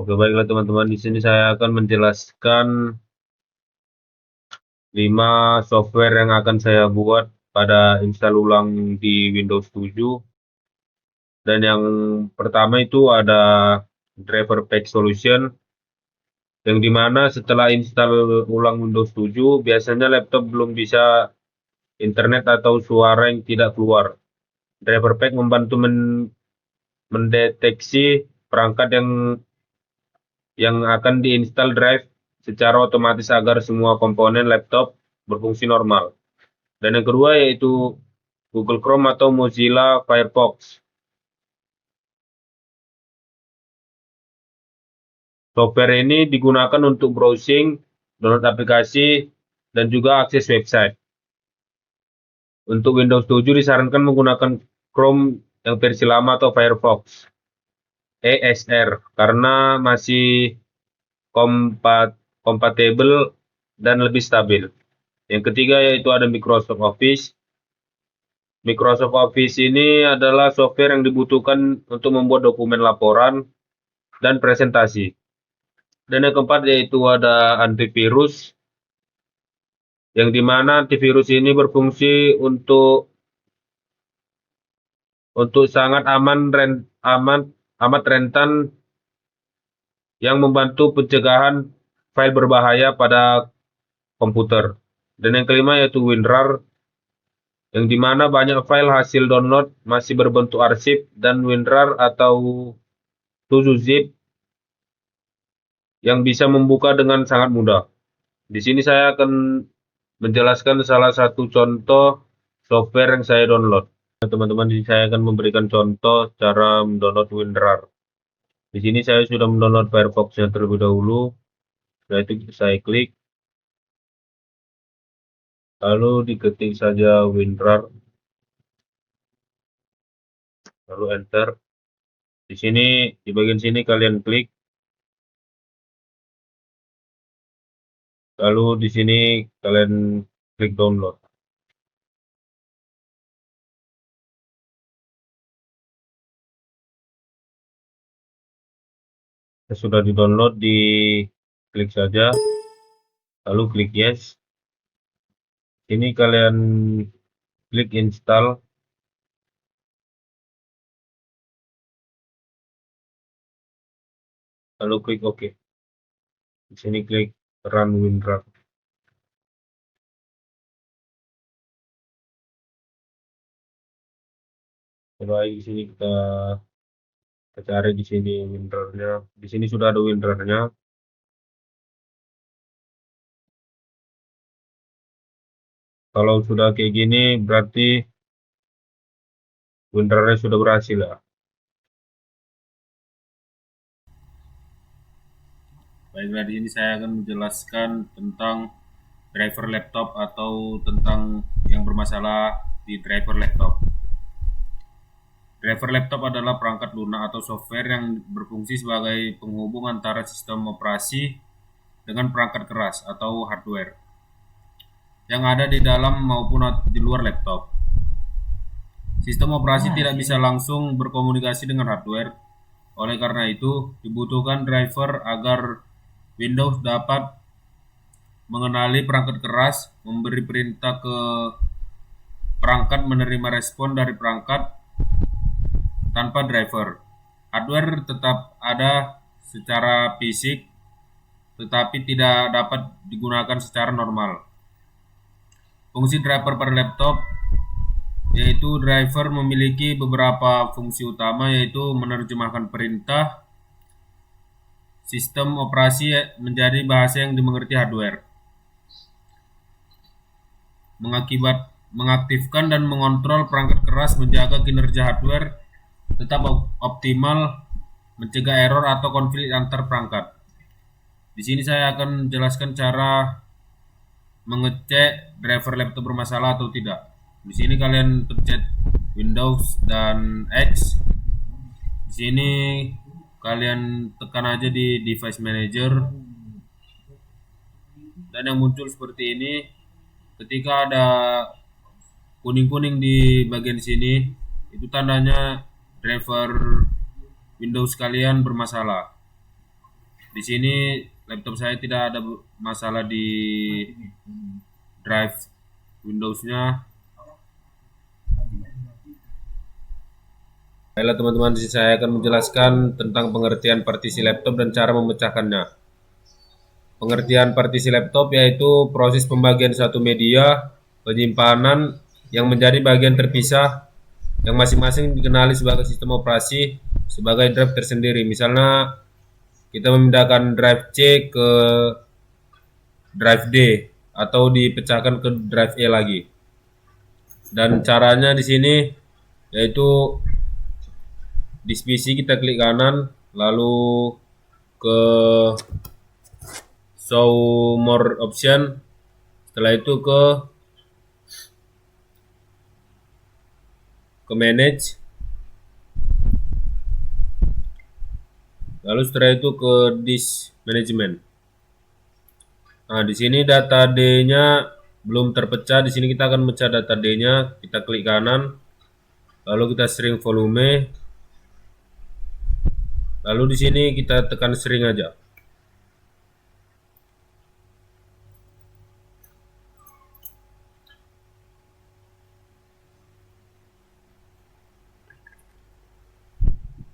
Oke, baiklah teman-teman, di sini saya akan menjelaskan 5 software yang akan saya buat pada install ulang di Windows 7. Dan yang pertama itu ada Driver Pack Solution, yang dimana setelah install ulang Windows 7, biasanya laptop belum bisa internet atau suara yang tidak keluar. Driver Pack membantu mendeteksi perangkat yang akan diinstal drive secara otomatis agar semua komponen laptop berfungsi normal. Dan yang kedua yaitu Google Chrome atau Mozilla Firefox. Software ini digunakan untuk browsing, download aplikasi, dan juga akses website. Untuk Windows 7 disarankan menggunakan Chrome yang versi lama atau Firefox ESR karena masih kompatibel dan lebih stabil. Yang ketiga yaitu ada Microsoft Office. Microsoft Office ini adalah software yang dibutuhkan untuk membuat dokumen laporan dan presentasi. Dan yang keempat yaitu ada antivirus, yang dimana antivirus ini berfungsi untuk sangat amat rentan, yang membantu pencegahan file berbahaya pada komputer. Dan yang kelima yaitu WinRAR, yang dimana banyak file hasil download masih berbentuk arsip, dan WinRAR atau 2zip yang bisa membuka dengan sangat mudah. Di sini saya akan menjelaskan salah satu contoh software yang saya download. Teman-teman, di sini saya akan memberikan contoh cara mendownload WinRAR. Di sini saya sudah mendownload Firefox-nya terlebih dahulu. Setelah itu saya klik, lalu diketik saja WinRAR, lalu enter. Di sini di bagian sini kalian klik, lalu di sini kalian klik download. Sudah di-download, di klik saja, lalu klik yes. Ini kalian klik install, lalu klik OK. Di sini klik run WinRAR. Coba di sini kita cari di sini WinRAR-nya. Di sini sudah ada WinRAR-nya. Kalau sudah kayak gini berarti WinRAR-nya sudah berhasil ya. Baiklah, di sini saya akan menjelaskan tentang driver laptop atau tentang yang bermasalah di driver laptop. Driver laptop adalah perangkat lunak atau software yang berfungsi sebagai penghubung antara sistem operasi dengan perangkat keras atau hardware yang ada di dalam maupun di luar laptop. Sistem operasi tidak bisa langsung berkomunikasi dengan hardware. Oleh karena itu, dibutuhkan driver agar Windows dapat mengenali perangkat keras, memberi perintah ke perangkat, menerima respon dari perangkat tanpa driver. Hardware tetap ada secara fisik, tetapi tidak dapat digunakan secara normal. Fungsi driver pada laptop yaitu driver memiliki beberapa fungsi utama, yaitu menerjemahkan perintah sistem operasi menjadi bahasa yang dimengerti hardware, mengaktifkan dan mengontrol perangkat keras, menjaga kinerja hardware tetap optimal, mencegah error atau konflik antar perangkat. Di sini saya akan menjelaskan cara mengecek driver laptop bermasalah atau tidak. Di sini kalian pencet Windows dan X. Di sini kalian tekan aja di Device Manager, dan yang muncul seperti ini. Ketika ada kuning-kuning di bagian sini, itu tandanya driver Windows kalian bermasalah. Di sini laptop saya tidak ada masalah di drive Windows-nya. Baiklah teman-teman, di sini saya akan menjelaskan tentang pengertian partisi laptop dan cara memecahkannya. Pengertian partisi laptop yaitu proses pembagian suatu media penyimpanan yang menjadi bagian terpisah yang masing-masing dikenali sebagai sistem operasi sebagai drive tersendiri. Misalnya kita memindahkan drive C ke drive D atau dipecahkan ke drive E lagi. Dan caranya di sini yaitu di PC kita klik kanan lalu ke show more option, setelah itu ke manage, lalu setelah itu ke disk management. Nah, di sini data D-nya belum terpecah. Di sini kita akan pecah data D-nya. Kita klik kanan, lalu kita shrink volume. Lalu di sini kita tekan shrink aja.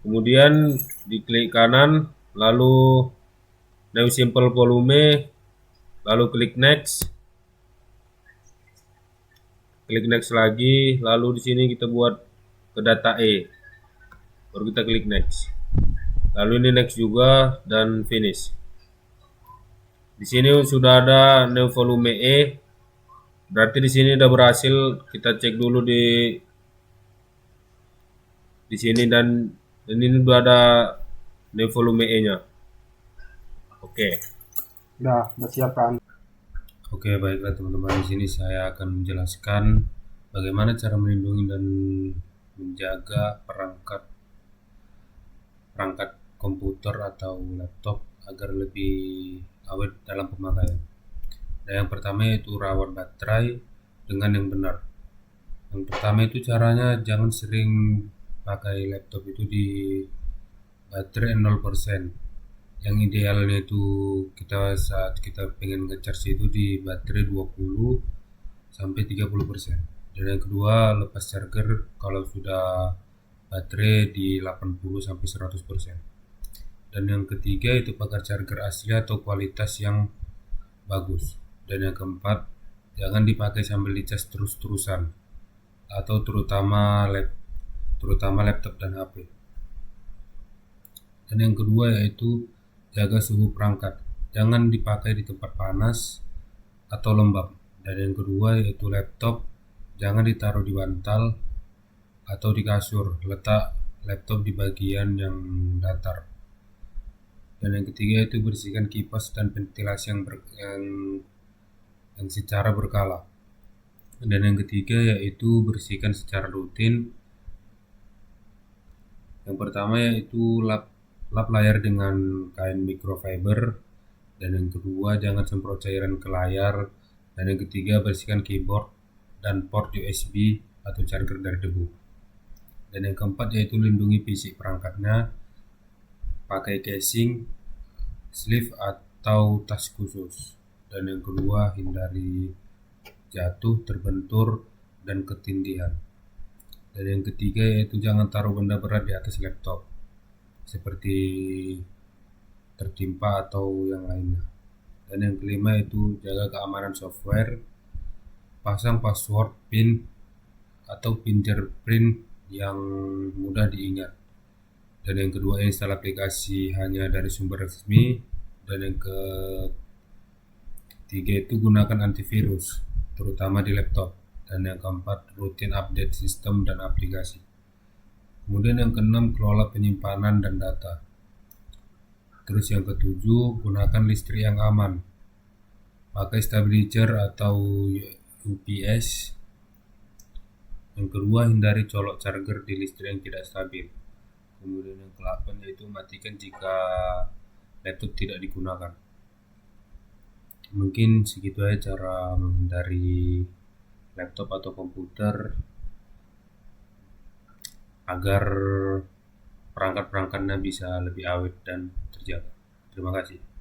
Kemudian diklik kanan, lalu new simple volume, lalu klik next. Klik next lagi, lalu di sini kita buat ke data E. Baru kita klik next. Lalu ini next juga dan finish. Di sini sudah ada new volume E. Berarti di sini udah berhasil. Kita cek dulu di sini dan ini udah ada new volume E-nya. Oke. Udah siap kan? Oke, baiklah teman-teman, di sini saya akan menjelaskan bagaimana cara melindungi dan menjaga perangkat komputer atau laptop agar lebih awet dalam pemakaian. Nah, yang pertama yaitu rawat baterai dengan yang benar. Yang pertama itu caranya jangan sering pakai laptop itu di baterai 0%. Yang idealnya itu saat kita pengen nge-charge itu di baterai 20 sampai 30%. Dan yang kedua lepas charger kalau sudah baterai di 80 sampai 100%. Dan yang ketiga itu pakai charger asli atau kualitas yang bagus. Dan yang keempat jangan dipakai sambil dicas terus-terusan atau terutama laptop dan HP. Dan yang kedua yaitu jaga suhu perangkat, jangan dipakai di tempat panas atau lembab. Dan yang kedua yaitu laptop jangan ditaruh di bantal atau di kasur, letak laptop di bagian yang datar. Dan yang ketiga itu bersihkan kipas dan ventilasi yang secara berkala. Dan yang ketiga yaitu bersihkan secara rutin. Yang pertama yaitu lap layar dengan kain microfiber, dan yang kedua jangan semprot cairan ke layar, dan yang ketiga bersihkan keyboard dan port USB atau charger dari debu. Dan yang keempat yaitu lindungi fisik perangkatnya pakai casing, sleeve atau tas khusus. Dan yang kedua hindari jatuh, terbentur, dan ketindihan. Dan yang ketiga yaitu jangan taruh benda berat di atas laptop seperti tertimpa atau yang lainnya. Dan yang kelima itu jaga keamanan software, pasang password, PIN atau fingerprint yang mudah diingat. Dan yang kedua install aplikasi hanya dari sumber resmi. Dan yang ketiga itu gunakan antivirus terutama di laptop. Dan yang keempat rutin update sistem dan aplikasi. Kemudian yang keenam kelola penyimpanan dan data. Terus yang ketujuh gunakan listrik yang aman. Pakai stabilizer atau UPS. Yang kedua hindari colok charger di listrik yang tidak stabil. Kemudian yang ke-8 yaitu matikan jika laptop tidak digunakan. Mungkin segitu aja cara menghindari laptop atau komputer agar perangkat-perangkatnya bisa lebih awet dan terjaga. Terima kasih.